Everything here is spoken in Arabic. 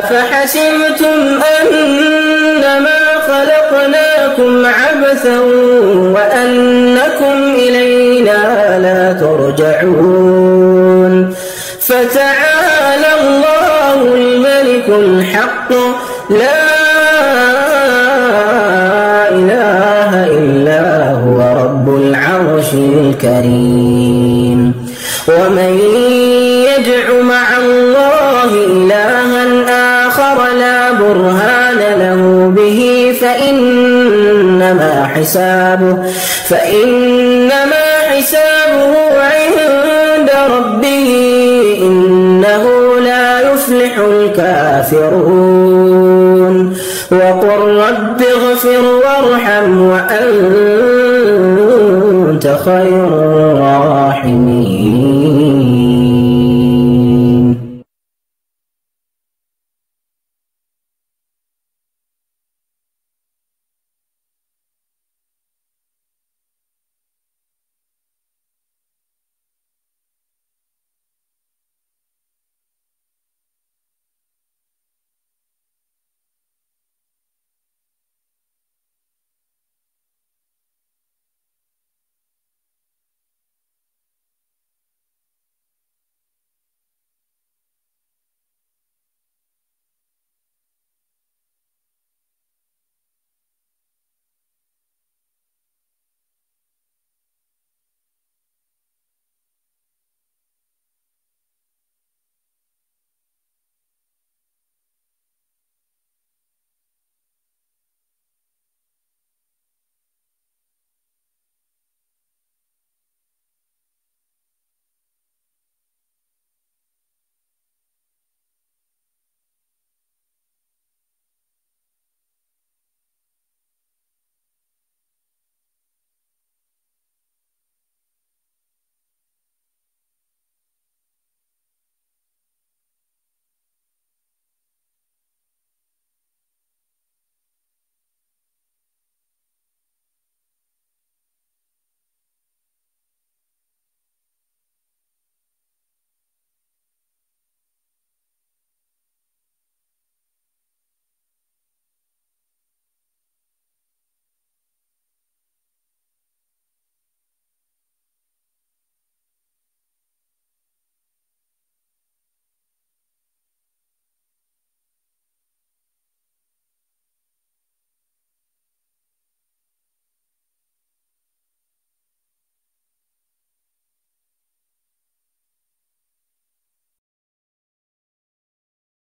أفحسبتم أنما خلقناكم عبثا وأنكم إلينا لا ترجعون فتعالى الله الملك الحق لا إله إلا هو رب العرش الكريم ومن يدع مع الله إلها آخر لا برهان له به فإنما حسابه عند ربه إنه لا يفلح الكافرون وقل رب اغفر وارحم وأنت خير الراحمين